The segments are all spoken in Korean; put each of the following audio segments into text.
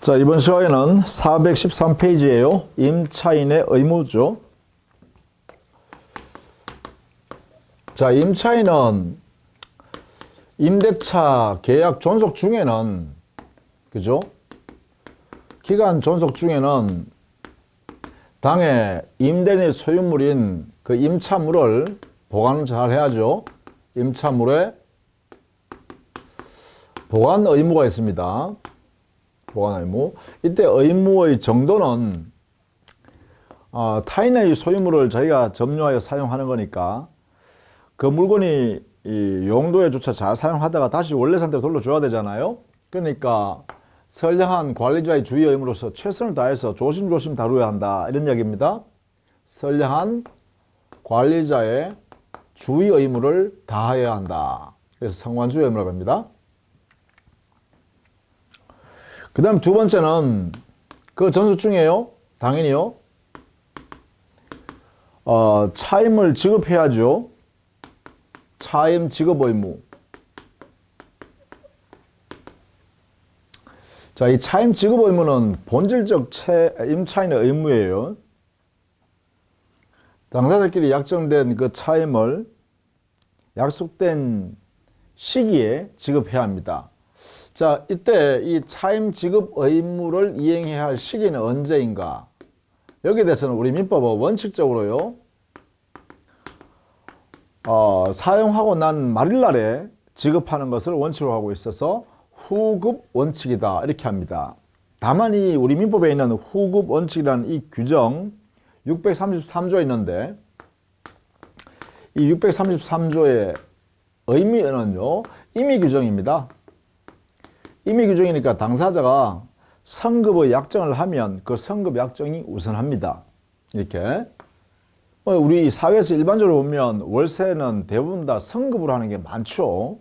자, 이번 시간에는 413페이지예요. 임차인의 의무죠. 자, 임차인은 임대차 계약 존속 중에는, 그죠? 기간 존속 중에는 당해 임대인의 소유물인 그 임차물을 보관을 잘 해야죠. 임차물에 보관 의무가 있습니다. 보관 의무. 이때 의무의 정도는 타인의 소유물을 저희가 점유하여 사용하는 거니까 그 물건이 이 용도에 조차 잘 사용하다가 다시 원래 상태로 돌려줘야 되잖아요. 그러니까 선량한 관리자의 주의 의무로서 최선을 다해서 조심조심 다루어야 한다, 이런 이야기입니다. 선량한 관리자의 주의 의무를 다해야 한다. 그래서 성관주의 의무라고 합니다. 그 다음 두 번째는 그 전수 중에요. 당연히요. 차임을 지급해야죠. 차임 지급 의무. 자, 이 차임 지급 의무는 본질적 임차인의 의무예요. 당사자끼리 약정된 그 차임을 약속된 시기에 지급해야 합니다. 자, 이때 이 차임 지급 의무를 이행해야 할 시기는 언제인가? 여기에 대해서는 우리 민법은 원칙적으로요, 사용하고 난 말일날에 지급하는 것을 원칙으로 하고 있어서 후급 원칙이다, 이렇게 합니다. 다만 이 우리 민법에 있는 후급 원칙이라는 이 규정 633조에 있는데, 이 633조의 의미는요, 임의 규정입니다. 임의 규정이니까 당사자가 성급의 약정을 하면 그 성급 약정이 우선합니다. 이렇게. 우리 사회에서 일반적으로 보면 월세는 대부분 다 성급으로 하는 게 많죠.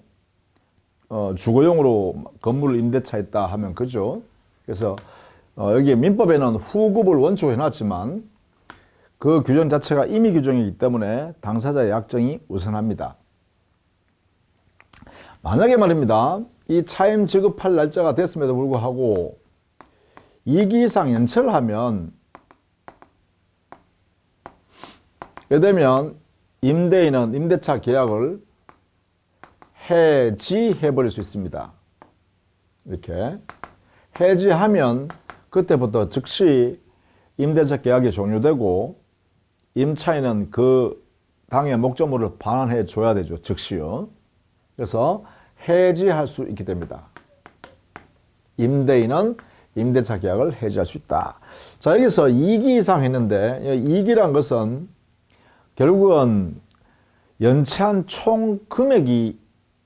주거용으로 건물을 임대차했다 하면 그죠. 그래서 여기 민법에는 후급을 원칙으로 해놨지만 그 규정 자체가 임의 규정이기 때문에 당사자의 약정이 우선합니다. 만약에 말입니다, 이 차임 지급할 날짜가 됐음에도 불구하고 2기 이상 연체를 하면, 예를 들면 임대인은 임대차 계약을 해지해버릴 수 있습니다. 이렇게 해지하면 그때부터 즉시 임대차 계약이 종료되고 임차인은 그 당의 목적물을 반환해 줘야 되죠. 즉시요. 그래서 해지할 수 있게 됩니다. 임대인은 임대차 계약을 해지할 수 있다. 자, 여기서 2기 이상 했는데, 2기란 것은 결국은 연체한 총 금액이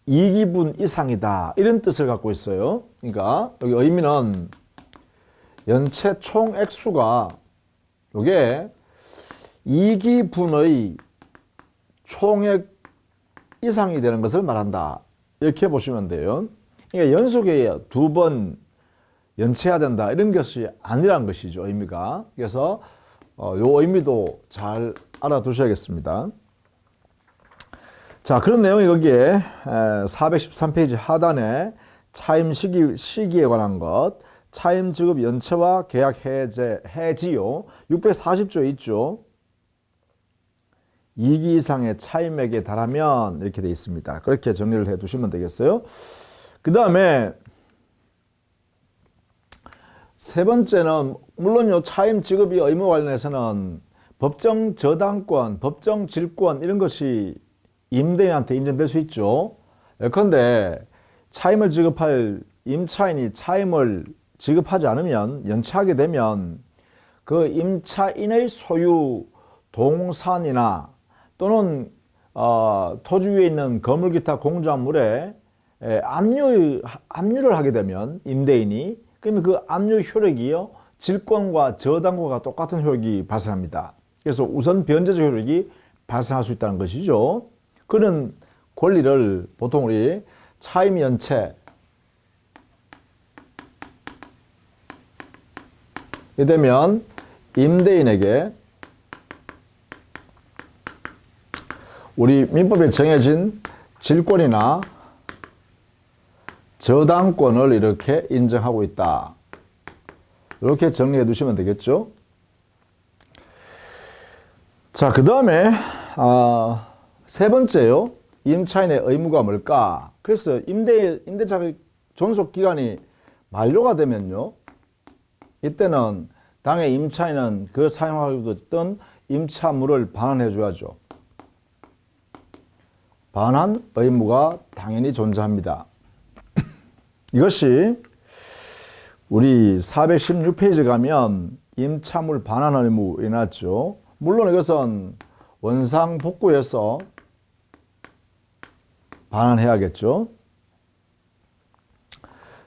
2기분 이상이다, 이런 뜻을 갖고 있어요. 그러니까 여기 의미는 연체 총 액수가 이게 2기분의 총액 이상이 되는 것을 말한다, 이렇게 보시면 돼요. 그러니까 연속에 2번 연체해야 된다, 이런 것이 아니란 것이죠, 의미가. 그래서 요 의미도 잘 알아두셔야겠습니다. 자, 그런 내용이 거기에 413페이지 하단에 차임 시기에 관한 것, 차임 지급 연체와 계약 해지요. 640조에 있죠. 2기 이상의 차임액에 달하면 이렇게 되어 있습니다. 그렇게 정리를 해 두시면 되겠어요. 그 다음에 세 번째는, 물론 요 차임 지급이 의무 관련해서는 법정 저당권, 법정 질권, 이런 것이 임대인한테 인정될 수 있죠. 예컨대 차임을 지급할 임차인이 차임을 지급하지 않으면, 연체하게 되면 그 임차인의 소유 동산이나 또는 토지 위에 있는 건물 기타 공작물에 압류를 하게 되면 임대인이, 그러면 그 압류 효력이요, 질권과 저당권과 똑같은 효력이 발생합니다. 그래서 우선 변제적 효력이 발생할 수 있다는 것이죠. 그런 권리를 보통 우리 차임 연체, 이 되면 임대인에게 우리 민법에 정해진 질권이나 저당권을 이렇게 인정하고 있다. 이렇게 정리해 두시면 되겠죠. 자, 그 다음에 세 번째요. 임차인의 의무가 뭘까? 그래서 임대차 존속 기간이 만료가 되면요, 이때는 당의 임차인은 그 사용하고 있던 임차물을 반환해 줘야죠. 반환 의무가 당연히 존재합니다. 이것이 우리 416페이지 가면 임차물 반환 의무에 나왔죠. 물론 이것은 원상복구해서 반환해야겠죠.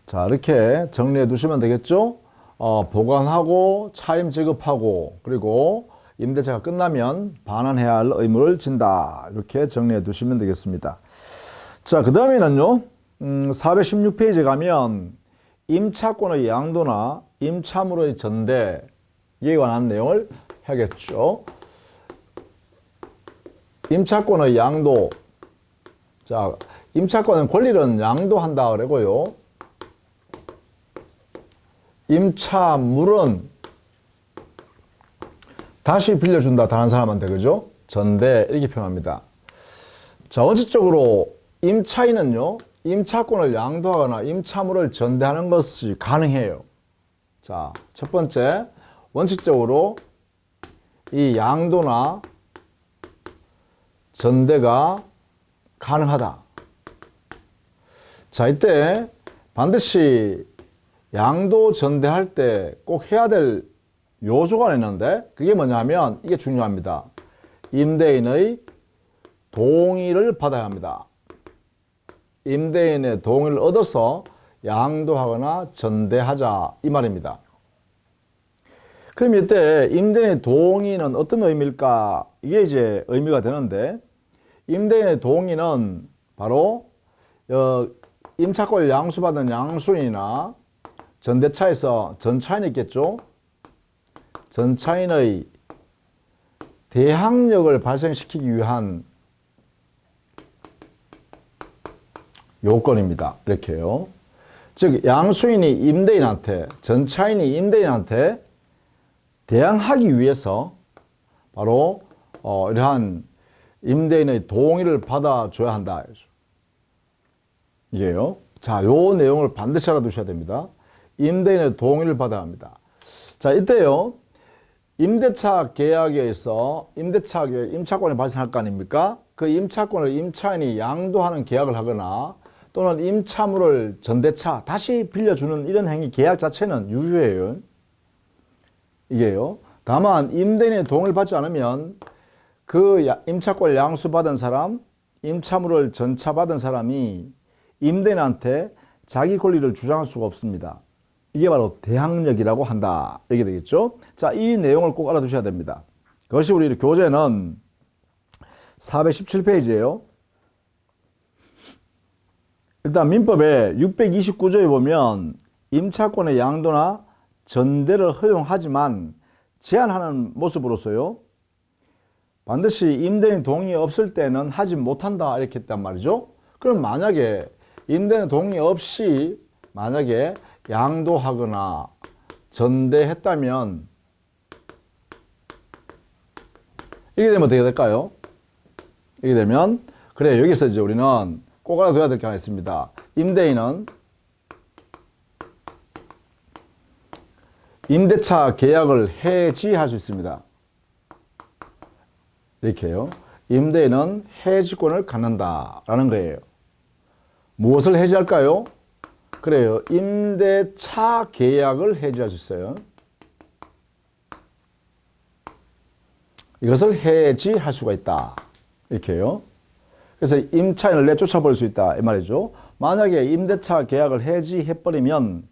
자, 이렇게 정리해 두시면 되겠죠. 보관하고 차임 지급하고 그리고 임대차가 끝나면 반환해야 할 의무를 진다. 이렇게 정리해 두시면 되겠습니다. 자, 그 다음에는요, 416페이지 가면 임차권의 양도나 임차물의 전대, 이에 관한 내용을 하겠죠. 임차권의 양도. 자, 임차권은 권리는 양도한다 그러고요. 임차물은 다시 빌려준다, 다른 사람한테, 그죠? 전대, 이렇게 표현합니다. 자, 원칙적으로 임차인은요, 임차권을 양도하거나 임차물을 전대하는 것이 가능해요. 자, 첫 번째, 원칙적으로 이 양도나 전대가 가능하다. 자, 이때 반드시 양도 전대할 때 꼭 해야 될 요소가 있는데, 그게 뭐냐면 이게 중요합니다. 임대인의 동의를 받아야 합니다. 임대인의 동의를 얻어서 양도하거나 전대하자, 이 말입니다. 그럼 이때 임대인의 동의는 어떤 의미일까? 이게 이제 의미가 되는데, 임대인의 동의는 바로 임차권을 양수받은 양수인이나 전대차에서 전차인이 있겠죠. 전차인의 대항력을 발생시키기 위한 요건입니다. 이렇게요. 즉, 양수인이 임대인한테, 전차인이 임대인한테 대항하기 위해서 바로 이러한 임대인의 동의를 받아줘야 한다. 이게요. 자, 요 내용을 반드시 알아두셔야 됩니다. 임대인의 동의를 받아야 합니다. 자, 이때요, 임대차 계약에 의해서 임차권이 발생할 거 아닙니까? 그 임차권을 임차인이 양도하는 계약을 하거나 또는 임차물을 전대차 다시 빌려주는 이런 행위, 계약 자체는 유효해요. 이게요. 다만 임대인의 동의를 받지 않으면 그 임차권을 양수받은 사람, 임차물을 전차받은 사람이 임대인한테 자기 권리를 주장할 수가 없습니다. 이게 바로 대항력이라고 한다, 이렇게 되겠죠. 자, 이 내용을 꼭 알아두셔야 됩니다. 그것이 우리 교재는 417페이지예요. 일단 민법의 629조에 보면 임차권의 양도나 전대를 허용하지만 제한하는 모습으로서요, 반드시 임대인 동의 없을 때는 하지 못한다, 이렇게 했단 말이죠. 그럼 만약에 임대인 동의 없이 만약에 양도하거나 전대했다면 이게 되면 어떻게 될까요? 이게 되면, 그래, 여기서 이제 우리는 꼭 알아둬야 될 게 하나 있습니다. 임대인은 임대차 계약을 해지할 수 있습니다. 이렇게요. 임대인은 해지권을 갖는다라는 거예요. 무엇을 해지할까요? 그래요. 임대차 계약을 해지할 수 있어요. 이것을 해지할 수가 있다. 이렇게요. 그래서 임차인을 내쫓아버릴 수 있다, 이 말이죠. 만약에 임대차 계약을 해지해버리면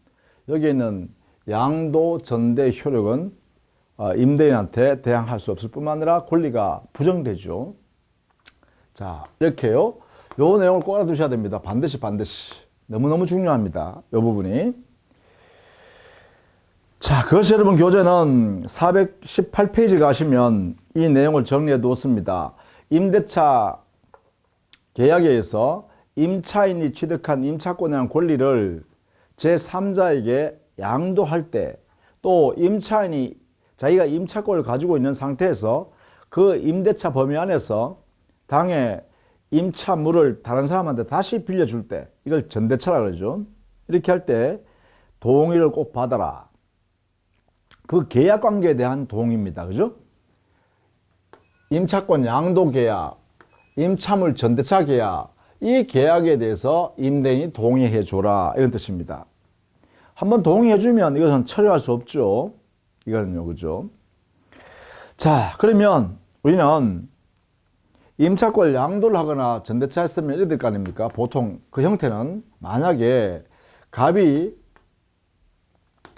여기 있는 양도 전대 효력은 임대인한테 대항할 수 없을 뿐만 아니라 권리가 부정되죠. 자, 이렇게요. 요 내용을 꼭 알아두셔야 됩니다. 반드시. 너무너무 중요합니다. 이 부분이. 자, 그것이 여러분 교재는 418페이지 가시면 이 내용을 정리해 두었습니다. 임대차 계약에 의해서 임차인이 취득한 임차권에 대한 권리를 제3자에게 양도할 때 또 임차인이 자기가 임차권을 가지고 있는 상태에서 그 임대차 범위 안에서 당해 임차물을 다른 사람한테 다시 빌려줄 때 이걸 전대차라 그러죠. 이렇게 할 때 동의를 꼭 받아라. 그 계약 관계에 대한 동의입니다. 그죠? 임차권 양도 계약, 임차물 전대차 계약, 이 계약에 대해서 임대인이 동의해 줘라 이런 뜻입니다. 한번 동의해 주면 이것은 철회할 수 없죠. 이거는요. 그죠? 자, 그러면 우리는 임차권 양도를 하거나 전대차 했으면 이래 될 거 아닙니까? 보통 그 형태는 만약에 갑이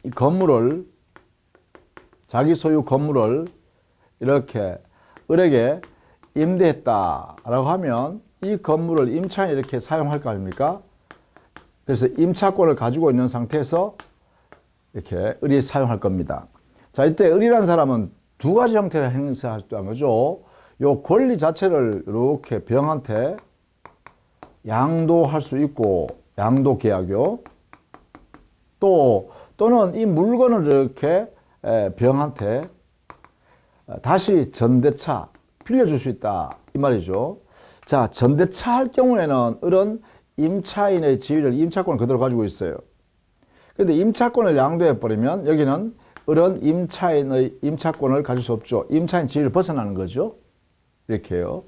이 건물을 자기 소유 건물을 이렇게 을에게 임대했다라고 하면 이 건물을 임차인이 이렇게 사용할 거 아닙니까? 그래서 임차권을 가지고 있는 상태에서 이렇게 을이 사용할 겁니다. 자, 이때 을이라는 사람은 두 가지 형태의 행사할 수 있다는 거죠. 요 권리 자체를 이렇게 병한테 양도할 수 있고, 양도 계약이요. 또는 이 물건을 이렇게 병한테 다시 전대차 빌려줄 수 있다 이 말이죠. 자, 전대차 할 경우에는 을은 임차인의 지위를 임차권을 그대로 가지고 있어요. 그런데 임차권을 양도해 버리면 여기는 을은 임차인의 임차권을 가질 수 없죠. 임차인 지위를 벗어나는 거죠. 이렇게요.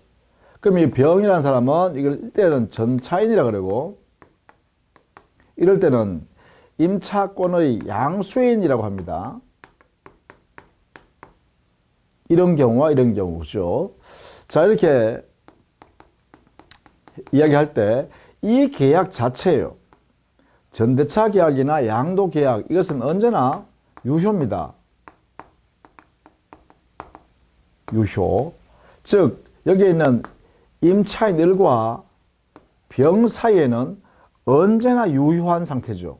그럼 이 병이라는 사람은 이걸 이때는 전차인이라 그러고 이럴 때는 임차권의 양수인이라고 합니다. 이런 경우와 이런 경우죠. 자, 이렇게 이야기할 때 이 계약 자체예요. 전대차 계약이나 양도 계약 이것은 언제나 유효입니다. 유효. 즉 여기에 있는 임차인 을과 병 사이에는 언제나 유효한 상태죠.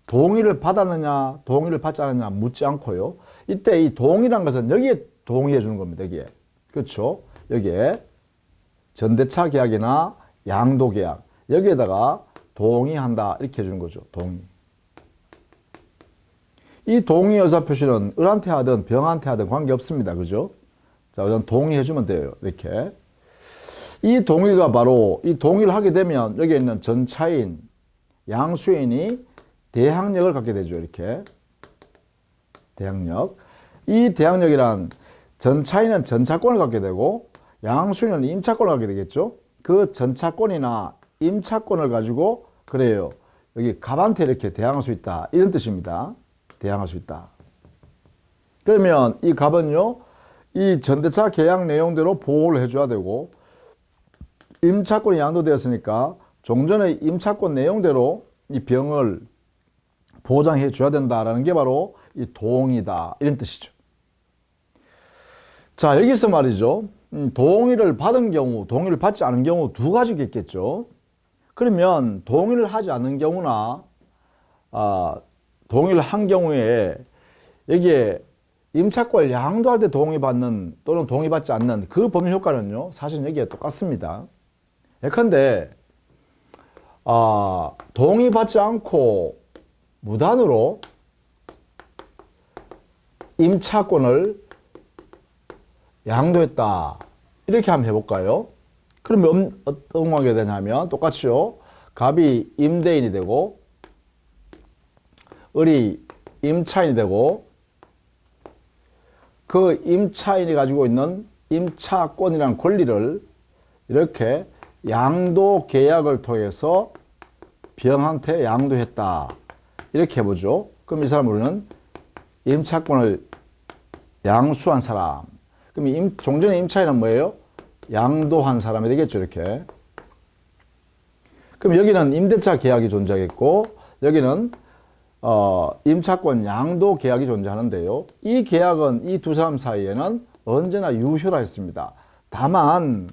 동의를 받았느냐 동의를 받지 않았느냐 묻지 않고요. 이때 이 동의란 것은 여기에 동의해 주는 겁니다. 여기에. 그렇죠? 여기에 전대차 계약이나 양도 계약 여기에다가 동의한다 이렇게 해주는 거죠. 동의. 이 동의 의사 표시는 을한테 하든 병한테 하든 관계없습니다. 그죠? 자, 우선 동의해 주면 돼요. 이렇게. 이 동의가 바로 이 동의를 하게 되면 여기에 있는 전차인, 양수인이 대항력을 갖게 되죠. 이렇게. 대항력. 이 대항력이란 전차인은 전차권을 갖게 되고 양수인은 임차권을 갖게 되겠죠. 그 전차권이나 임차권을 가지고 그래요. 여기 갑한테 이렇게 대항할 수 있다. 이런 뜻입니다. 대항할 수 있다. 그러면 이 갑은요. 이 전대차 계약 내용대로 보호를 해줘야 되고 임차권이 양도되었으니까 종전의 임차권 내용대로 이 병을 보장해 줘야 된다라는 게 바로 이 동의다. 이런 뜻이죠. 자, 여기서 말이죠. 동의를 받은 경우, 동의를 받지 않은 경우 두 가지가 있겠죠. 그러면 동의를 하지 않는 경우나 동의를 한 경우에 여기에 임차권을 양도할 때 동의받는 또는 동의받지 않는 그 법률 효과는요. 사실 여기에 똑같습니다. 예컨대 동의받지 않고 무단으로 임차권을 양도했다. 이렇게 한번 해볼까요? 그러면 어떤 관계가 되냐면 똑같이요. 갑이 임대인이 되고 을이 임차인이 되고 그 임차인이 가지고 있는 임차권이라는 권리를 이렇게 양도 계약을 통해서 병한테 양도했다. 이렇게 해보죠. 그럼 이 사람은 우리는 임차권을 양수한 사람. 그럼 종전의 임차인은 뭐예요? 양도한 사람이 되겠죠. 이렇게. 그럼 여기는 임대차 계약이 존재하겠고 여기는 임차권 양도 계약이 존재하는데요. 이 계약은 이 두 사람 사이에는 언제나 유효라 했습니다. 다만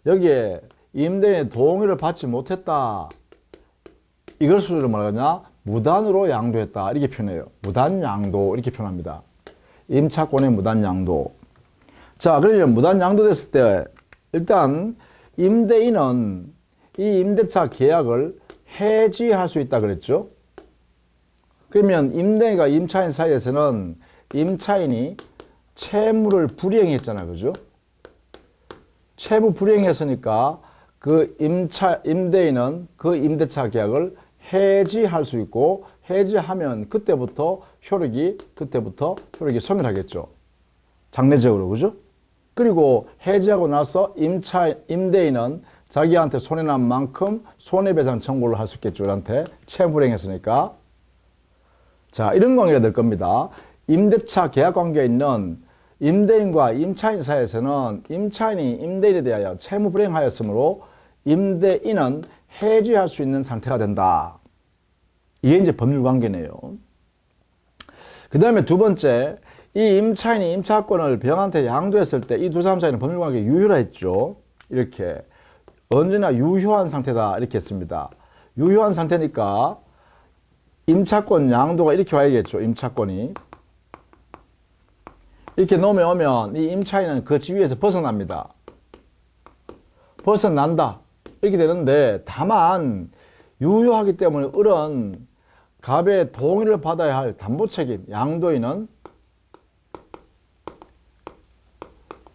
여기에 임대인의 동의를 받지 못했다. 이걸 수로 말하냐? 무단으로 양도했다. 이렇게 표현해요. 무단양도 이렇게 표현합니다. 임차권의 무단양도. 자, 그러면 무단양도됐을 때 일단 임대인은 이 임대차 계약을 해지할 수 있다 그랬죠. 그러면 임대인과 임차인 사이에서는 임차인이 채무를 불이행했잖아. 그죠? 채무 불이행했으니까 그 임대인은 그 임대차 계약을 해지할 수 있고, 해지하면 그때부터 효력이 소멸하겠죠. 장래적으로. 그죠? 그리고 해지하고 나서 임대인은 자기한테 손해난 만큼 손해배상 청구를 할 수 있겠죠. 한테 채무 불이행했으니까. 자, 이런 관계가 될 겁니다. 임대차 계약 관계에 있는 임대인과 임차인 사이에서는 임차인이 임대인에 대하여 채무 불이행하였으므로 임대인은 해지할 수 있는 상태가 된다. 이게 이제 법률 관계네요. 그 다음에 두 번째, 이 임차인이 임차권을 병한테 양도했을 때 이 두 사람 사이는 법률 관계 유효라 했죠. 이렇게 언제나 유효한 상태다 이렇게 했습니다. 유효한 상태니까 임차권 양도가 이렇게 와야겠죠. 임차권이 이렇게 넘어오면 이 임차인은 그 지위에서 벗어납니다. 벗어난다 이렇게 되는데, 다만 유효하기 때문에 을은 갑의 동의를 받아야 할 담보 책임, 양도인은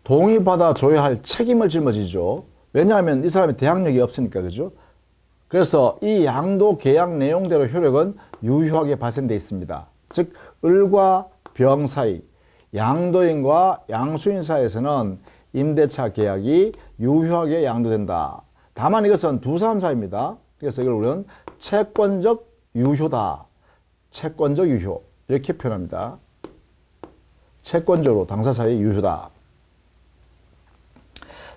동의받아 줘야 할 책임을 짊어지죠. 왜냐하면 이 사람이 대항력이 없으니까. 그죠? 그래서 이 양도 계약 내용대로 효력은 유효하게 발생되어 있습니다. 즉 을과 병 사이, 양도인과 양수인 사이에서는 임대차 계약이 유효하게 양도된다. 다만 이것은 두 사람 사이입니다. 그래서 이걸 우리는 채권적 유효다. 채권적 유효 이렇게 표현합니다. 채권적으로 당사 사이 유효다.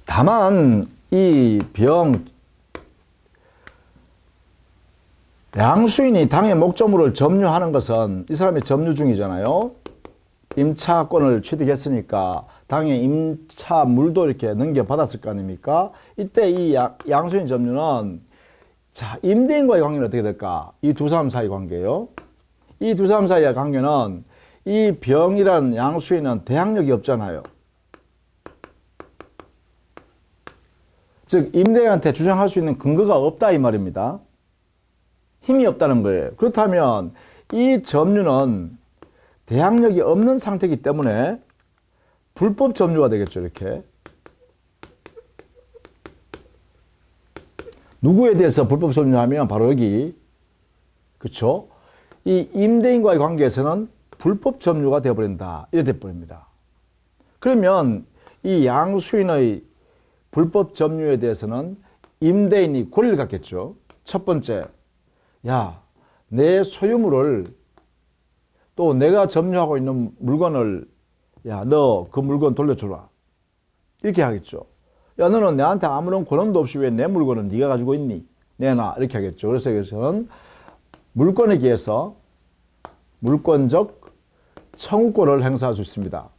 다만 이 병 양수인이 당의 목적물을 점유하는 것은 이 사람이 점유 중이잖아요. 임차권을 취득했으니까 당의 임차물도 이렇게 넘겨받았을 거 아닙니까? 이때 이 양수인 점유는, 자, 임대인과의 관계는 어떻게 될까? 이 두 사람 사이 관계요. 이 두 사람 사이의 관계는 이 병이라는 양수인은 대항력이 없잖아요. 즉 임대인한테 주장할 수 있는 근거가 없다 이 말입니다. 힘이 없다는 거예요. 그렇다면 이 점유는 대항력이 없는 상태이기 때문에 불법 점유가 되겠죠. 이렇게 누구에 대해서 불법 점유하면 바로 여기, 그렇죠? 이 임대인과의 관계에서는 불법 점유가 되어버린다. 이렇게 되어버립니다. 그러면 이 양수인의 불법 점유에 대해서는 임대인이 권리를 갖겠죠. 첫 번째, 야, 내 소유물을, 또 내가 점유하고 있는 물건을, 야, 너 그 물건 돌려주라. 이렇게 하겠죠. 야, 너는 내한테 아무런 권한도 없이 왜 내 물건을 네가 가지고 있니? 내놔. 이렇게 하겠죠. 그래서 여기서는 물권에 의해서 물권적 청구권을 행사할 수 있습니다.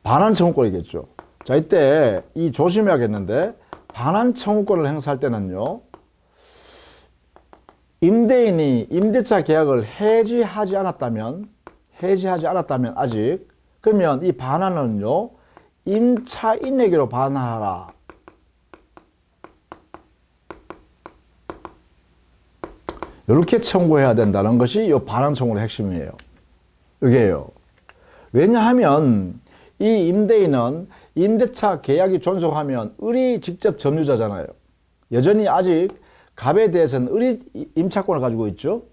반환 청구권이겠죠. 자, 이때 이 조심해야겠는데, 반환 청구권을 행사할 때는요, 임대인이 임대차 계약을 해지하지 않았다면 아직, 그러면 이 반환은요, 임차인에게로 반환하라. 이렇게 청구해야 된다는 것이 이 반환 청구의 핵심이에요. 이게요. 왜냐하면 이 임대인은 임대차 계약이 존속하면 을이 직접 점유자잖아요. 여전히 아직 갑에 대해서는 을이 임차권을 가지고 있죠.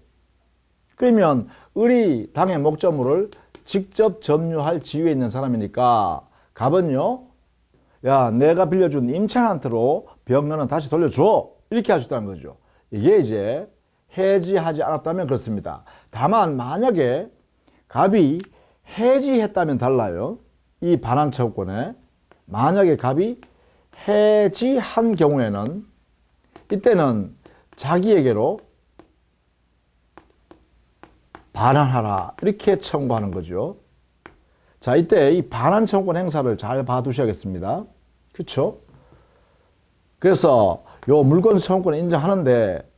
그러면 을이 당의 목적물을 직접 점유할 지위에 있는 사람이니까 갑은요, 야, 내가 빌려준 임차인한테로 병너는 다시 돌려줘. 이렇게 할 수 있다는 거죠. 이게 이제 해지하지 않았다면 그렇습니다. 다만 만약에 갑이 해지했다면 달라요. 이 반환 청구권에 만약에 갑이 해지한 경우에는 이때는 자기에게로 반환하라 이렇게 청구하는 거죠. 자, 이때 이 반환 청구권 행사를 잘 봐두셔야겠습니다. 그렇죠? 그래서 요 물권 청구권을 인정하는데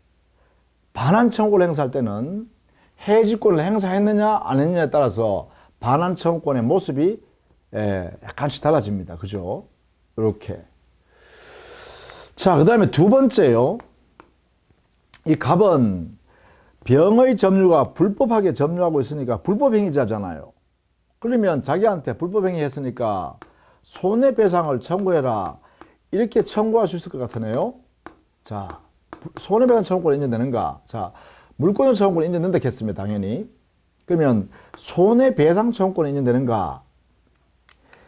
반환 청구권을 행사할 때는 해지권을 행사했느냐 안 했느냐에 따라서 반환 청구권의 모습이 약간씩 달라집니다. 그죠? 이렇게. 자, 그 다음에 두 번째요. 이 갑은 병의 점유가 불법하게 점유하고 있으니까 불법행위자잖아요. 그러면 자기한테 불법행위 했으니까 손해배상을 청구해라. 이렇게 청구할 수 있을 것 같으네요. 자, 손해배상 청구권 인정되는가? 자, 물권의 청구권 인정된다 했습니다. 당연히. 그러면 손해배상 청구권 인정되는가?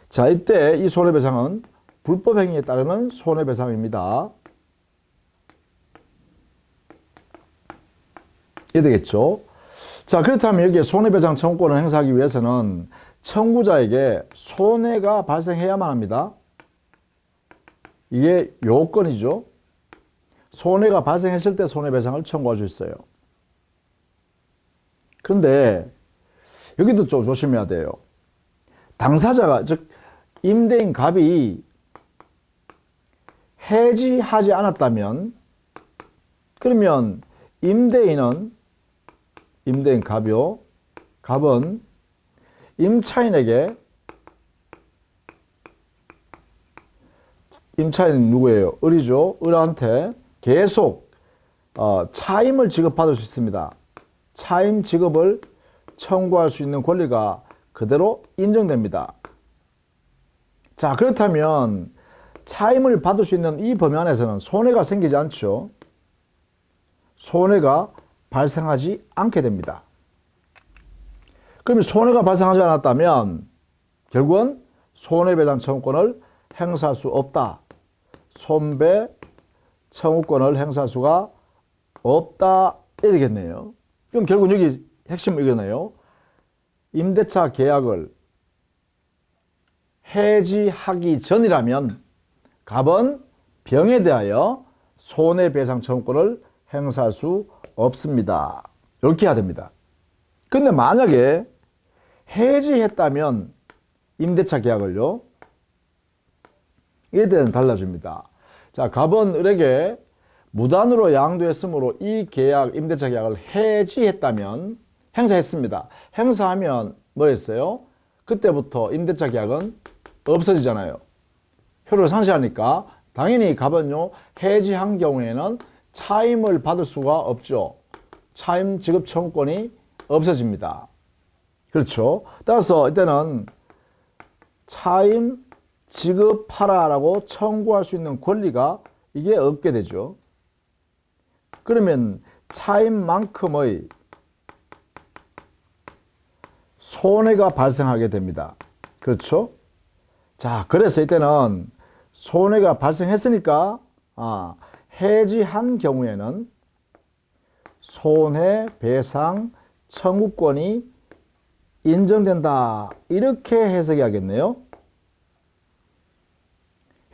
자, 이때 이 손해배상은 불법행위에 따르는 손해배상입니다. 이해되겠죠? 자, 그렇다면 여기에 손해배상 청구권을 행사하기 위해서는 청구자에게 손해가 발생해야만 합니다. 이게 요건이죠. 손해가 발생했을 때 손해배상을 청구할 수 있어요. 그런데 여기도 좀 조심해야 돼요. 당사자가, 즉 임대인 갑이 해지하지 않았다면, 그러면 임대인 갑이요. 갑은 임차인에게, 임차인 누구예요? 을이죠. 을한테 계속 차임을 지급받을 수 있습니다. 차임 지급을 청구할 수 있는 권리가 그대로 인정됩니다. 자, 그렇다면 차임을 받을 수 있는 이 범위 안에서는 손해가 생기지 않죠. 손해가 발생하지 않게 됩니다. 그러면 손해가 발생하지 않았다면 결국은 손해배상 청구권을 행사할 수 없다. 손배 청구권을 행사할 수가 없다. 이렇게 되겠네요. 그럼 결국 여기 핵심은 이거네요. 임대차 계약을 해지하기 전이라면 갑은 병에 대하여 손해배상 청구권을 행사할 수 없습니다. 이렇게 해야 됩니다. 근데 만약에 해지했다면 임대차 계약을요, 이에 대해서는 달라집니다. 자, 갑은 을에게 무단으로 양도했으므로 이 계약, 임대차 계약을 해지했다면, 행사했습니다. 행사하면 뭐였어요? 그때부터 임대차 계약은 없어지잖아요. 효력을 상실하니까 당연히 갑은요, 해지한 경우에는 차임을 받을 수가 없죠. 차임 지급 청구권이 없어집니다. 그렇죠? 따라서 이때는 차임 지급하라라고 청구할 수 있는 권리가 이게 없게 되죠. 그러면 차임만큼의 손해가 발생하게 됩니다. 그렇죠? 자, 그래서 이때는 손해가 발생했으니까 해지한 경우에는 손해배상 청구권이 인정된다. 이렇게 해석해야겠네요.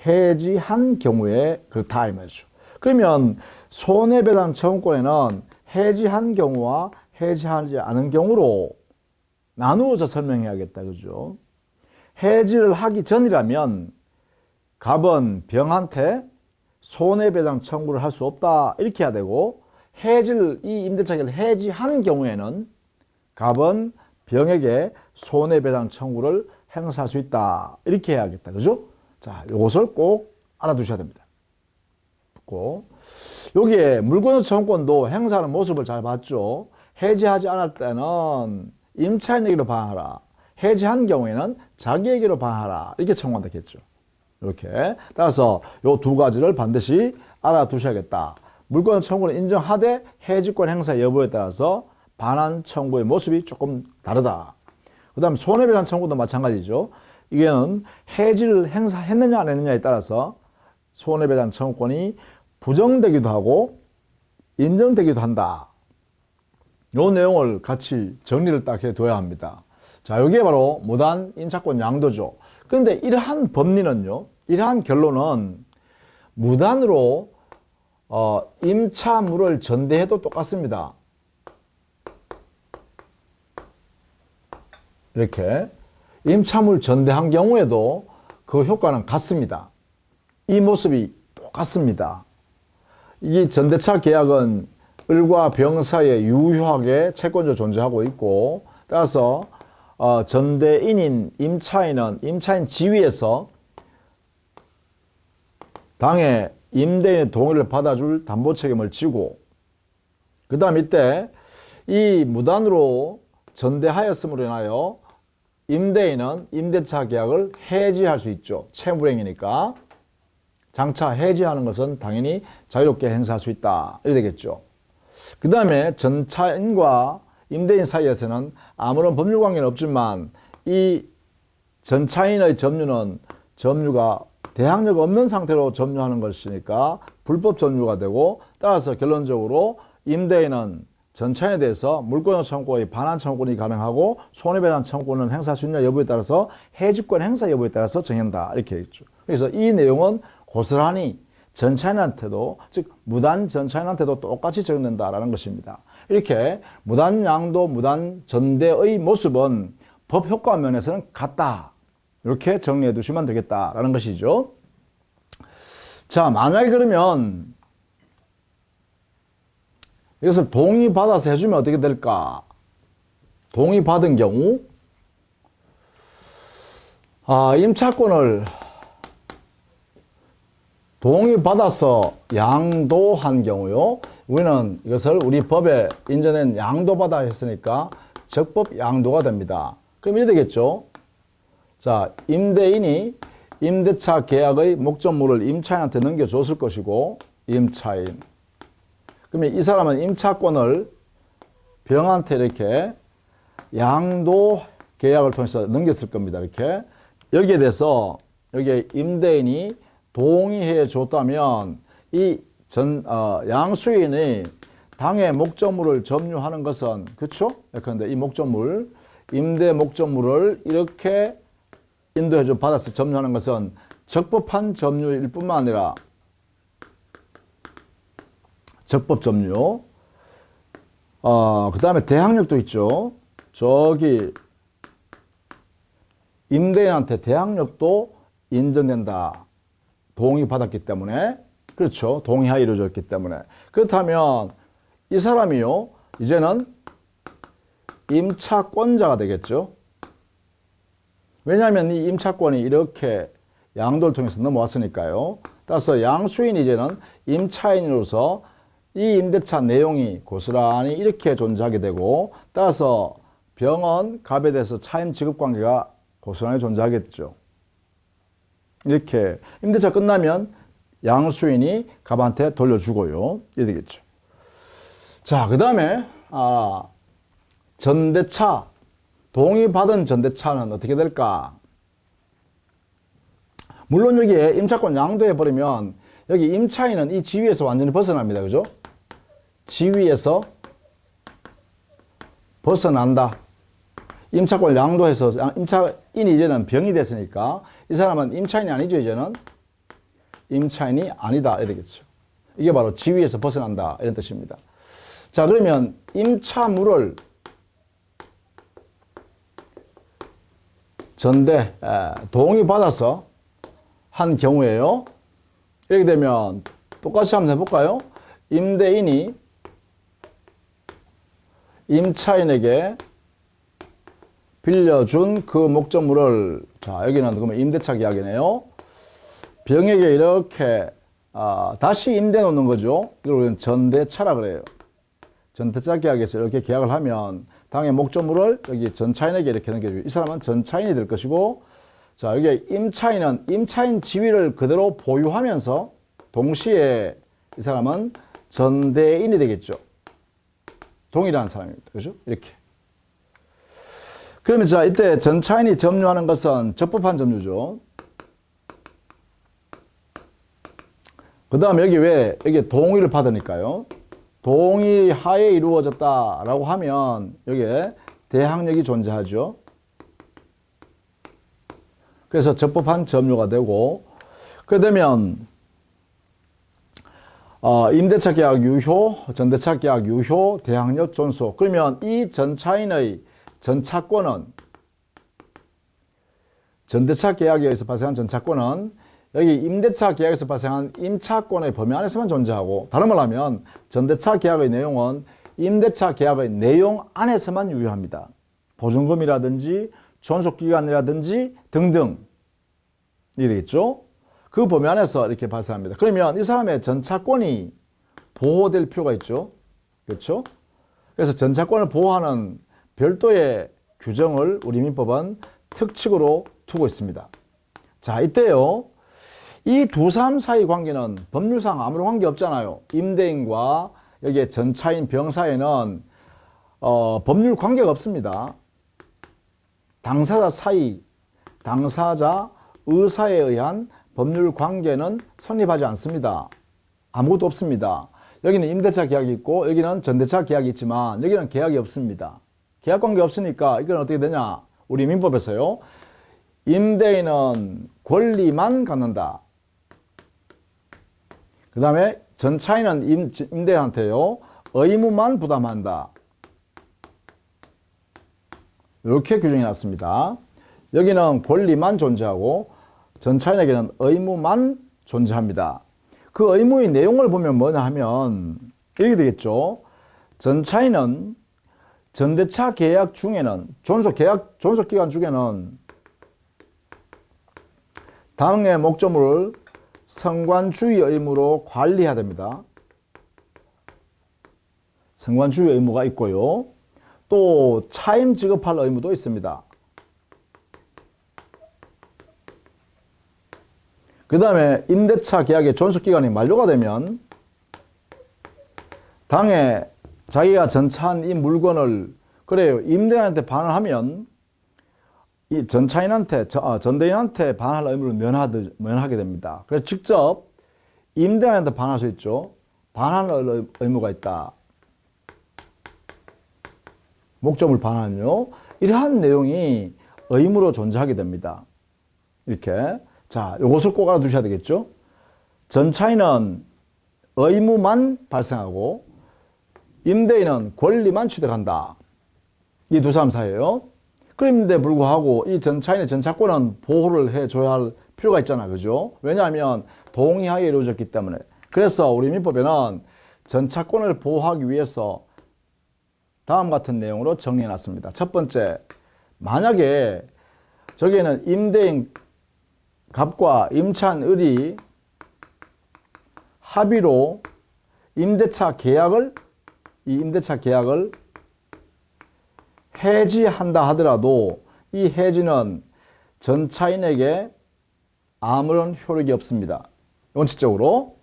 해지한 경우에 그렇다 이 말이죠. 그러면 손해배상 청구권에는 해지한 경우와 해지하지 않은 경우로 나누어서 설명해야겠다. 그죠? 해지를 하기 전이라면 갑은 병한테 손해배상 청구를 할 수 없다. 이렇게 해야 되고, 이 임대차계를 해지한 경우에는 갑은 병에게 손해배상 청구를 행사할 수 있다. 이렇게 해야겠다. 그죠? 자, 이것을 꼭 알아두셔야 됩니다. 여기에 물권의 청구권도 행사하는 모습을 잘 봤죠. 해지하지 않을 때는 임차인에게로 반하라. 해지한 경우에는 자기에게로 반하라. 이렇게 청구한다 했죠. 이렇게. 따라서 이 두 가지를 반드시 알아두셔야겠다. 물권 청구를 인정하되 해지권 행사 여부에 따라서 반환 청구의 모습이 조금 다르다. 그 다음 손해배상 청구도 마찬가지죠. 이게는 해지를 행사했느냐 안 했느냐에 따라서 손해배상 청구권이 부정되기도 하고 인정되기도 한다. 이 내용을 같이 정리를 딱 해둬야 합니다. 자, 여기에 바로 무단 임차권 양도죠. 그런데 이러한 법리는요, 이러한 결론은 무단으로 임차물을 전대해도 똑같습니다. 이렇게 임차물 전대한 경우에도 그 효과는 같습니다. 이 모습이 똑같습니다. 이 전대차 계약은 을과 병 사이에 유효하게 채권자로 존재하고 있고, 따라서 전대인인 임차인은 임차인 지위에서 당해 임대인의 동의를 받아줄 담보 책임을 지고, 그 다음 이때 이 무단으로 전대하였음으로 인하여 임대인은 임대차 계약을 해지할 수 있죠. 채무불이행이니까. 장차 해지하는 것은 당연히 자유롭게 행사할 수 있다. 이렇게 되겠죠. 그 다음에 전차인과 임대인 사이에서는 아무런 법률 관계는 없지만 이 전차인의 점유는 점유가 대항력 없는 상태로 점유하는 것이니까 불법 점유가 되고, 따라서 결론적으로 임대인은 전차인에 대해서 물권적 청구의 반환 청구권이 가능하고 손해배상 청구권을 행사할 수 있냐 여부에 따라서 해지권 행사 여부에 따라서 정한다. 이렇게 있죠. 그래서 이 내용은 고스란히 전차인한테도, 즉 무단 전차인한테도 똑같이 적용된다라는 것입니다. 이렇게 무단 양도, 무단 전대의 모습은 법 효과 면에서는 같다. 이렇게 정리해 두시면 되겠다라는 것이죠. 자, 만약에 그러면 이것을 동의받아서 해주면 어떻게 될까? 동의받은 경우, 임차권을 동의받아서 양도한 경우요. 우리는 이것을 우리 법에 인정된 양도받아 했으니까 적법 양도가 됩니다. 그럼 이래 되겠죠. 자, 임대인이 임대차 계약의 목적물을 임차인한테 넘겨줬을 것이고, 임차인. 그러면 이 사람은 임차권을 병한테 이렇게 양도 계약을 통해서 넘겼을 겁니다. 이렇게. 여기에 대해서, 여기에 임대인이 동의해 줬다면, 이 양수인이 당의 목적물을 점유하는 것은, 그렇죠? 그런데 이 목적물, 임대 목적물을 이렇게 인도해 받아서 점유하는 것은 적법한 점유일 뿐만 아니라 적법 점유. 그 다음에 대항력도 있죠. 저기 임대인한테 대항력도 인정된다. 동의받았기 때문에. 그렇죠. 동의하에 이루어졌기 때문에. 그렇다면 이 사람이요, 이제는 임차권자가 되겠죠. 왜냐하면 이 임차권이 이렇게 양도를 통해서 넘어왔으니까요. 따라서 양수인이 이제는 임차인으로서 이 임대차 내용이 고스란히 이렇게 존재하게 되고, 따라서 병은 갑에 대해서 차임 지급 관계가 고스란히 존재하겠죠. 이렇게 임대차 끝나면 양수인이 갑한테 돌려주고요. 이렇게 되겠죠. 자, 그 다음에 전대차, 동의받은 전대차는 어떻게 될까? 물론 여기에 임차권 양도해버리면 여기 임차인은 이 지위에서 완전히 벗어납니다. 그죠? 지위에서 벗어난다. 임차권을 양도해서 임차인이 이제는 병이 됐으니까 이 사람은 임차인이 아니죠. 이제는 임차인이 아니다. 이렇게 되겠죠. 이게 바로 지위에서 벗어난다. 이런 뜻입니다. 자, 그러면 임차물을 전대, 동의받아서 한 경우에요. 이렇게 되면 똑같이 한번 해볼까요? 임대인이 임차인에게 빌려준 그 목적물을, 자, 여기는 그러면 임대차 계약이네요. 병에게 이렇게 다시 임대 놓는 거죠. 이걸 우리는 전대차라 그래요. 전대차 계약에서 이렇게 계약을 하면 당의 목적물을 여기 전차인에게 이렇게 넘겨주고, 이 사람은 전차인이 될 것이고, 자, 여기 임차인은 임차인 지위를 그대로 보유하면서 동시에 이 사람은 전대인이 되겠죠. 동일한 사람입니다. 그죠? 이렇게. 그러면 자, 이때 전차인이 점유하는 것은 적법한 점유죠. 그 다음에 여기 왜, 여기 동의를 받으니까요. 동의하에 이루어졌다라고 하면 여기에 대항력이 존재하죠. 그래서 적법한 점유가 되고, 그렇게 되면 임대차 계약 유효, 전대차 계약 유효, 대항력 존속. 그러면 이 전차인의 전차권은, 전대차 계약에 의해서 발생한 전차권은 여기 임대차 계약에서 발생한 임차권의 범위 안에서만 존재하고, 다른 말로 하면 전대차 계약의 내용은 임대차 계약의 내용 안에서만 유효합니다. 보증금이라든지 존속기간이라든지 등등 이게 되겠죠. 그 범위 안에서 이렇게 발생합니다. 그러면 이 사람의 전차권이 보호될 필요가 있죠. 그렇죠? 그래서 전차권을 보호하는 별도의 규정을 우리 민법은 특칙으로 두고 있습니다. 자, 이때요. 이 두 사람 사이 관계는 법률상 아무런 관계 없잖아요. 임대인과 여기에 전차인 병사에는 법률 관계가 없습니다. 당사자 사이, 당사자 의사에 의한 법률 관계는 성립하지 않습니다. 아무것도 없습니다. 여기는 임대차 계약이 있고 여기는 전대차 계약이 있지만 여기는 계약이 없습니다. 계약 관계 없으니까 이건 어떻게 되냐? 우리 민법에서요. 임대인은 권리만 갖는다. 그 다음에 전차인은 임대인한테요. 의무만 부담한다. 이렇게 규정이 났습니다. 여기는 권리만 존재하고 전차인에게는 의무만 존재합니다. 그 의무의 내용을 보면 뭐냐 하면 이렇게 되겠죠. 전차인은 전대차 계약 중에는 존속 기간 중에는 당의 목적물을 성관주의 의무로 관리해야 됩니다. 성관주의 의무가 있고요. 또 차임 지급할 의무도 있습니다. 그 다음에 임대차 계약의 존속기간이 만료가 되면 당에 자기가 전차한 이 물건을 그래요. 임대인한테 반환하면 이 전대인한테 반환할 의무를 면하게 됩니다. 그래서 직접 임대인한테 반환할 수 있죠. 반환할 의무가 있다. 목적물 반환요. 이러한 내용이 의무로 존재하게 됩니다. 이렇게. 자, 요것을 꼭 알아두셔야 되겠죠. 전차인은 의무만 발생하고 임대인은 권리만 취득한다. 이 두 사람 사이에요. 그런데 불구하고 이 전차인의 전차권은 보호를 해줘야 할 필요가 있잖아요. 그죠? 왜냐하면 동의하에 이루어졌기 때문에. 그래서 우리 민법에는 전차권을 보호하기 위해서 다음 같은 내용으로 정리해 놨습니다. 첫 번째, 만약에 저기에는 임대인 갑과 임차인을이 합의로 임대차 계약을 해지한다 하더라도 이 해지는 전차인에게 아무런 효력이 없습니다. 원칙적으로.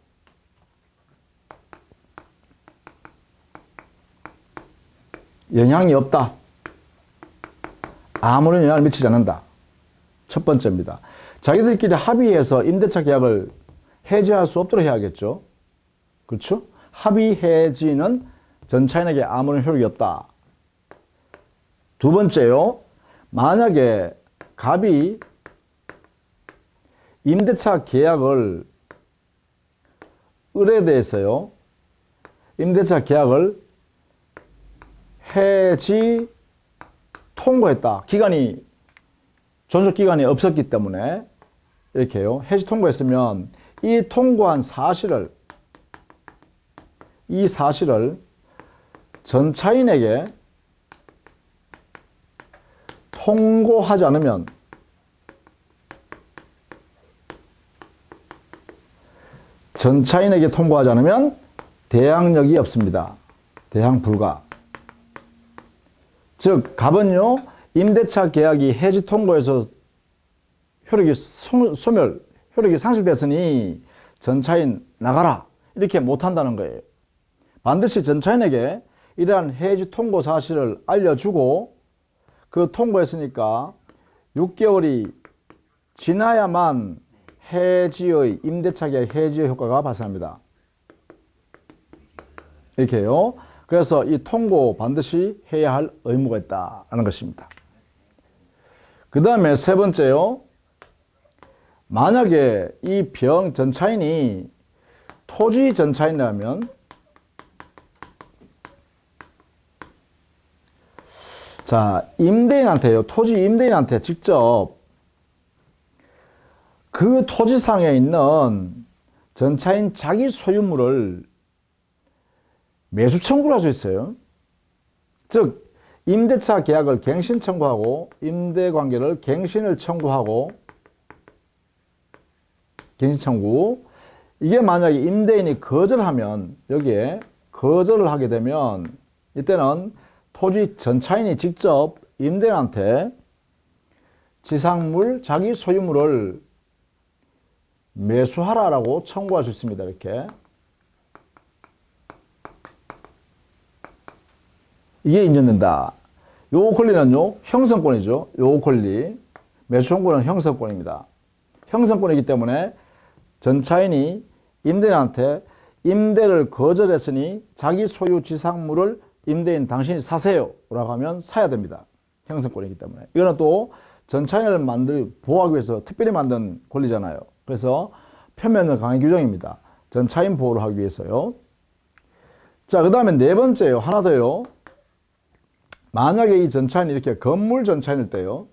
영향이 없다. 아무런 영향을 미치지 않는다. 첫 번째입니다. 자기들끼리 합의해서 임대차 계약을 해지할 수 없도록 해야겠죠. 그렇죠? 합의 해지는 전차인에게 아무런 효력이 없다. 두 번째요. 만약에 갑이 임대차 계약을 을에 대해서요. 임대차 계약을 해지 통고했다. 존속 기간이 없었기 때문에 이렇게요. 해지 통고했으면 이 통고한 사실을 전차인에게 통고하지 않으면 대항력이 없습니다. 대항 불가. 즉 갑은요. 임대차 계약이 해지 통고해서 효력이 상실됐으니 전차인 나가라 이렇게 못한다는 거예요. 반드시 전차인에게 이러한 해지 통고 사실을 알려주고 그 통고했으니까 6개월이 지나야만 임대차 계약 해지의 효과가 발생합니다. 이렇게요. 그래서 이 통고 반드시 해야 할 의무가 있다는 것입니다. 그 다음에 세 번째요. 만약에 이 전차인이 토지 전차인이라면 자, 토지 임대인한테 직접 그 토지상에 있는 전차인 자기 소유물을 매수 청구를 할 수 있어요. 즉, 임대차 계약을 갱신 청구하고, 임대관계를 갱신을 청구하고, 갱신 청구. 이게 만약에 임대인이 거절하면, 여기에 거절을 하게 되면, 이때는 토지 전차인이 직접 임대인한테 지상물, 자기 소유물을 매수하라라고 청구할 수 있습니다. 이렇게. 이게 인정된다. 요 권리는요, 형성권이죠. 요 권리. 매수 청구는 형성권입니다. 형성권이기 때문에 전차인이 임대인한테 임대를 거절했으니 자기 소유 지상물을 임대인 당신이 사세요 라고 하면 사야 됩니다. 형성권이기 때문에. 이거는 또 전차인을 보호하기 위해서 특별히 만든 권리잖아요. 그래서 표면을 강한 규정입니다. 전차인 보호를 하기 위해서요. 자, 그 다음에 네 번째요. 하나 더요. 만약에 이 전차인이 이렇게 건물 전차인일 때요.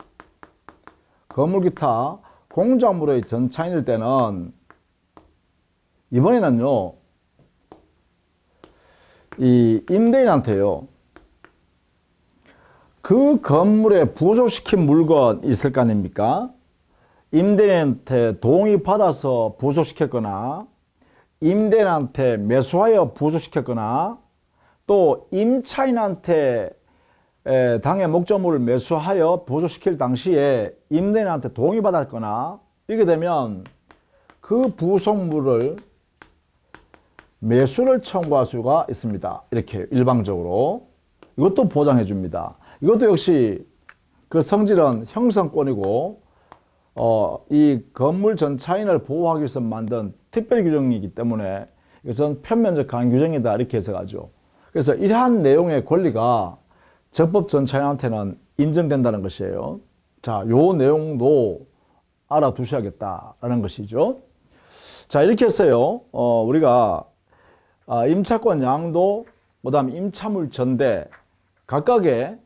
건물 기타 공작물의 전차인일 때는 이번에는요. 이 임대인한테요. 그 건물에 부속시킨 물건 있을 거 아닙니까? 임대인한테 동의받아서 부속시켰거나 임대인한테 매수하여 부속시켰거나 또 임차인한테 당의 목적물을 매수하여 부속시킬 당시에 임대인한테 동의받았거나 이렇게 되면 그 부속물을 매수를 청구할 수가 있습니다. 이렇게 일방적으로. 이것도 보장해 줍니다. 이것도 역시 그 성질은 형성권이고 이 건물 전차인을 보호하기 위해서 만든 특별 규정이기 때문에 이것은 편면적 강한 규정이다 이렇게 해석하죠. 그래서 이러한 내용의 권리가 적법 전차인한테는 인정된다는 것이에요. 자, 요 내용도 알아두셔야겠다라는 것이죠. 자, 이렇게 해서요. 우리가 임차권 양도, 그다음 임차물 전대 각각의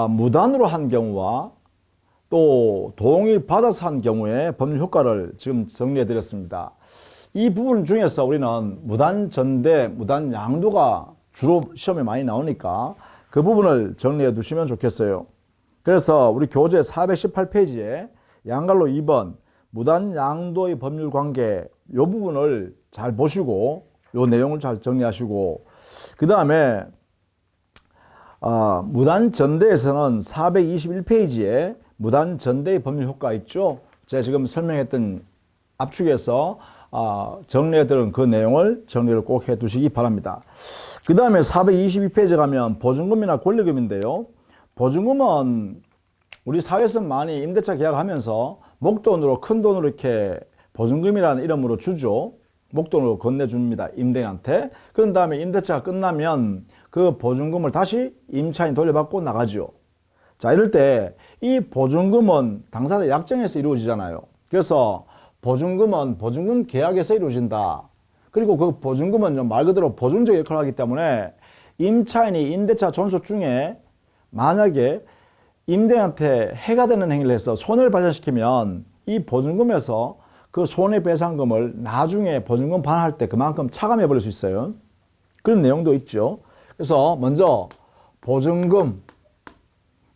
무단으로 한 경우와 또 동의 받아서 한 경우의 법률 효과를 지금 정리해 드렸습니다. 이 부분 중에서 우리는 무단 전대, 무단 양도가 주로 시험에 많이 나오니까 그 부분을 정리해 두시면 좋겠어요. 그래서 우리 교재 418페이지에 양갈로 2번 무단 양도의 법률 관계 이 부분을 잘 보시고 이 내용을 잘 정리하시고 그 다음에 무단 전대에서는 421페이지에 무단 전대의 법률 효과 있죠. 제가 지금 설명했던 압축해서 정리해드린 그 내용을 정리를 꼭 해두시기 바랍니다. 그 다음에 422페이지 가면 보증금이나 권리금인데요. 보증금은 우리 사회에서 많이 임대차 계약하면서 목돈으로 큰 돈으로 이렇게 보증금이라는 이름으로 주죠. 목돈으로 건네줍니다. 임대인한테. 그런 다음에 임대차가 끝나면 그 보증금을 다시 임차인 돌려받고 나가죠. 자, 이럴 때 이 보증금은 당사자 약정에서 이루어지잖아요. 그래서 보증금은 보증금 계약에서 이루어진다. 그리고 그 보증금은 말 그대로 보증적 역할을 하기 때문에 임차인이 임대차 존속 중에 만약에 임대인한테 해가 되는 행위를 해서 손해를 발생시키면 이 보증금에서 그 손해배상금을 나중에 보증금 반환할 때 그만큼 차감해 버릴 수 있어요. 그런 내용도 있죠. 그래서 먼저 보증금,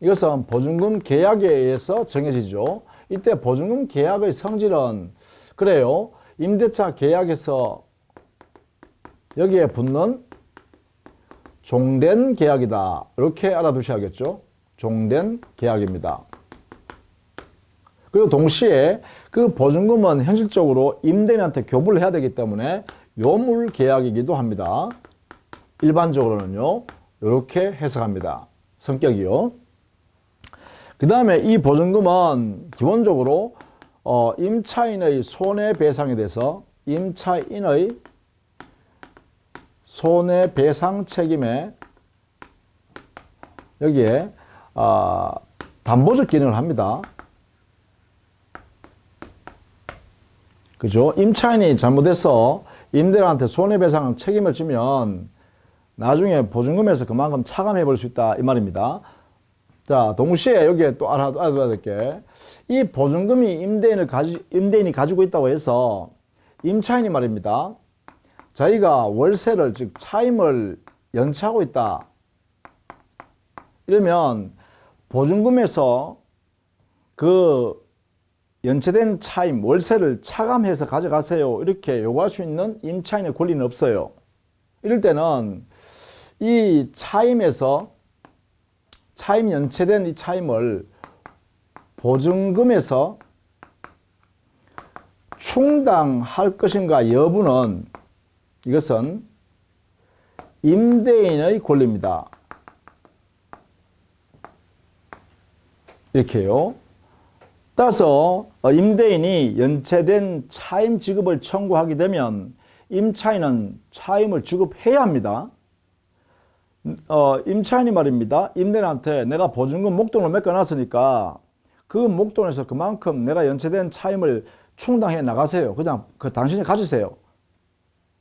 이것은 보증금 계약에 의해서 정해지죠. 이때 보증금 계약의 성질은 그래요. 임대차 계약에서 여기에 붙는 종된 계약이다. 이렇게 알아두셔야겠죠. 종된 계약입니다. 그리고 동시에 그 보증금은 현실적으로 임대인한테 교부를 해야 되기 때문에 요물 계약이기도 합니다. 일반적으로는요. 이렇게 해석합니다. 성격이요. 그 다음에 이 보증금은 기본적으로 임차인의 손해배상에 대해서 임차인의 손해배상 책임에 여기에 담보적 기능을 합니다. 그죠? 임차인이 잘못해서 임대인한테 손해배상 책임을 지면 나중에 보증금에서 그만큼 차감해 볼 수 있다 이 말입니다. 자, 동시에 여기에 또 알아둬야 될 게 이 보증금이 임대인이 가지고 있다고 해서 임차인이 말입니다. 자기가 월세를 즉 차임을 연체하고 있다. 이러면 보증금에서 그 연체된 차임, 월세를 차감해서 가져가세요. 이렇게 요구할 수 있는 임차인의 권리는 없어요. 이럴 때는 이 차임에서 차임 연체된 이 차임을 보증금에서 충당할 것인가 여부는 이것은 임대인의 권리입니다. 이렇게요. 따라서 임대인이 연체된 차임 지급을 청구하게 되면 임차인은 차임을 지급해야 합니다. 임차인이 말입니다. 임대인한테 내가 보증금 목돈을 맡겨놨으니까 그 목돈에서 그만큼 내가 연체된 차임을 충당해 나가세요. 그냥 당신이 가지세요.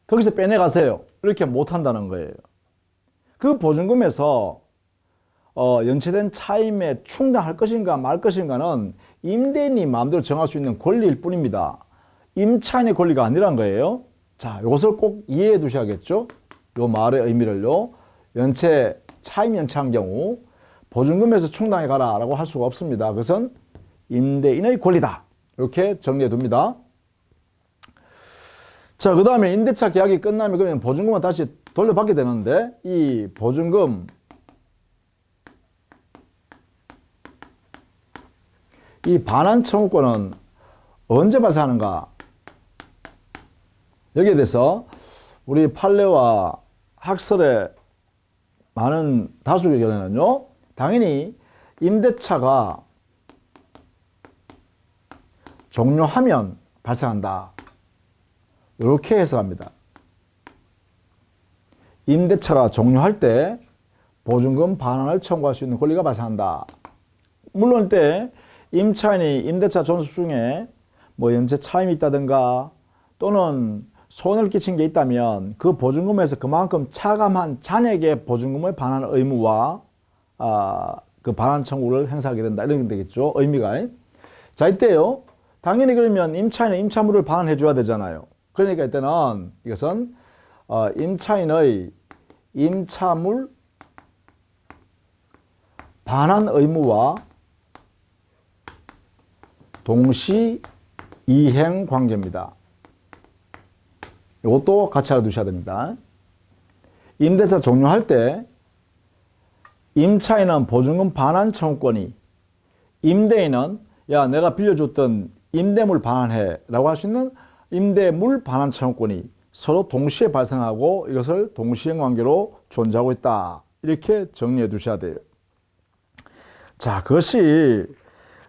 거기서 빼내가세요. 이렇게 못한다는 거예요. 그 보증금에서 연체된 차임에 충당할 것인가 말 것인가는 임대인이 마음대로 정할 수 있는 권리일 뿐입니다. 임차인의 권리가 아니란 거예요. 자, 이것을 꼭 이해해 두셔야겠죠. 이 말의 의미를요. 차임 연체한 경우 보증금에서 충당해 가라 라고 할 수가 없습니다. 그것은 임대인의 권리다. 이렇게 정리해 둡니다. 자, 그 다음에 임대차 계약이 끝나면 그러면 보증금은 다시 돌려받게 되는데 이 보증금 이 반환 청구권은 언제 발생하는가? 여기에 대해서 우리 판례와 학설의 많은 다수의 견해는요, 당연히 임대차가 종료하면 발생한다. 이렇게 해석합니다. 임대차가 종료할 때 보증금 반환을 청구할 수 있는 권리가 발생한다. 물론 이때 임차인이 임대차 존속 중에 뭐 연체 차임이 있다든가 또는 손해를 끼친 게 있다면 그 보증금에서 그만큼 차감한 잔액의 보증금을 반환 의무와 그 반환 청구를 행사하게 된다. 이런 게 되겠죠. 의미가. 자, 이때요. 당연히 그러면 임차인은 임차물을 반환해 줘야 되잖아요. 그러니까 이때는 이것은 임차인의 임차물 반환 의무와 동시 이행 관계입니다. 이것도 같이 알아두셔야 됩니다. 임대차 종료할 때 임차인은 보증금 반환 청구권이, 임대인은 야 내가 빌려줬던 임대물 반환해 라고 할 수 있는 임대물 반환 청구권이 서로 동시에 발생하고 이것을 동시행 관계로 존재하고 있다. 이렇게 정리해 두셔야 돼요. 자, 그것이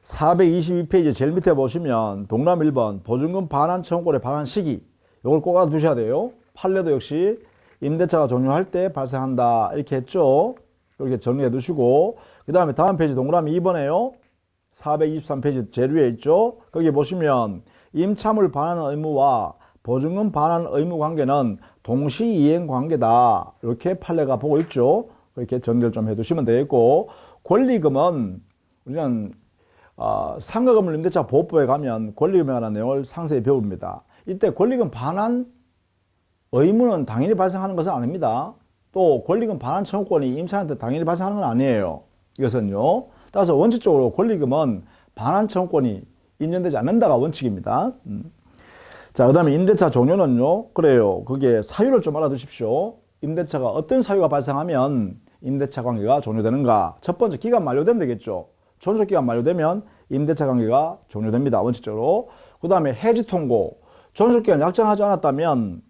422페이지 제일 밑에 보시면 동그라미 1번 보증금 반환 청구권의 반환 시기, 이걸 꼭 알아두셔야 돼요. 판례도 역시 임대차가 종료할 때 발생한다 이렇게 했죠. 이렇게 정리해 두시고, 그 다음에 다음 페이지 동그라미 2번에요. 423페이지 제일 위에 있죠. 거기 보시면 임차물 반환 의무와 보증금 반환 의무 관계는 동시 이행 관계다. 이렇게 판례가 보고 있죠. 그렇게 정리를 좀 해두시면 되겠고, 권리금은 우리는 상가건물 임대차 보호법에 가면 권리금에 관한 내용을 상세히 배웁니다. 이때 권리금 반환 의무는 당연히 발생하는 것은 아닙니다. 또 권리금 반환 청구권이 임차인한테 당연히 발생하는 건 아니에요. 이것은요. 따라서 원칙적으로 권리금은 반환 청구권이 인정되지 않는다가 원칙입니다. 자, 그 다음에 임대차 종료는요. 그래요. 그게 사유를 좀 알아두십시오. 임대차가 어떤 사유가 발생하면 임대차 관계가 종료되는가. 첫 번째, 기간 만료되면 되겠죠. 존속기간 만료되면 임대차 관계가 종료됩니다. 원칙적으로. 그 다음에 해지 통고. 존속기간 약정하지 않았다면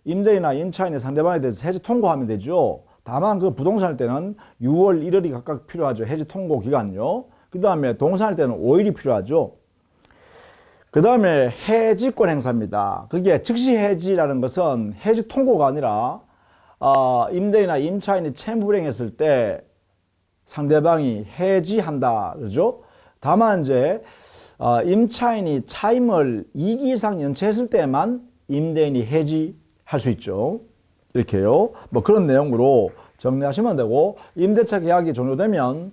임대인이나 임차인이 상대방에 대해서 해지 통고하면 되죠. 다만 그 부동산할 때는 6월 1일이 각각 필요하죠. 해지 통고 기간요. 그 다음에 동산할 때는 5일이 필요하죠. 그 다음에 해지권 행사입니다. 그게 즉시 해지라는 것은 해지 통고가 아니라 임대인이나 임차인이 채무 불이행했을 때 상대방이 해지한다 그러죠. 다만 이제 임차인이 차임을 2기 이상 연체했을 때만 임대인이 해지할 수 있죠. 이렇게요. 뭐 그런 내용으로 정리하시면 되고, 임대차 계약이 종료되면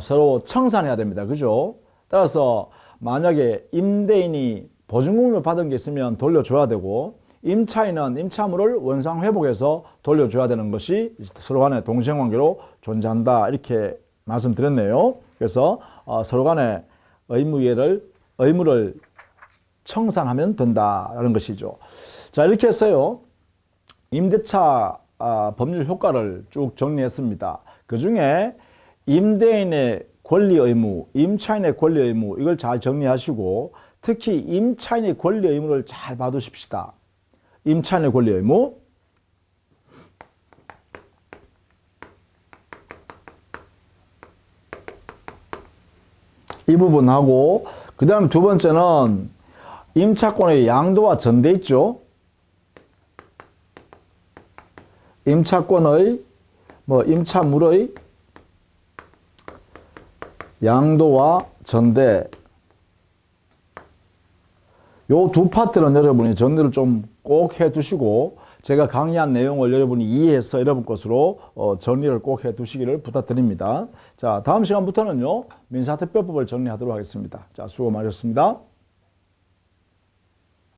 서로 청산해야 됩니다. 그죠? 따라서 만약에 임대인이 보증금을 받은 게 있으면 돌려줘야 되고, 임차인은 임차물을 원상 회복해서 돌려줘야 되는 것이 서로 간의 동시행 관계로 존재한다. 이렇게 말씀드렸네요. 그래서 서로 간의 의무를 청산하면 된다라는 것이죠. 자, 이렇게 해서요. 임대차 법률 효과를 쭉 정리했습니다. 그 중에 임대인의 권리 의무, 임차인의 권리 의무 이걸 잘 정리하시고 특히 임차인의 권리 의무를 잘 봐두십시다. 임차인의 권리 의무. 이 부분하고 그 다음 두 번째는 임차권의 양도와 전대 있죠. 임차권의 임차물의 양도와 전대 요 두 파트는 여러분이 정리를 좀 꼭 해두시고 제가 강의한 내용을 여러분이 이해해서 여러분 것으로 정리를 꼭 해두시기를 부탁드립니다. 자, 다음 시간부터는요 민사특별법을 정리하도록 하겠습니다. 자, 수고 많으셨습니다.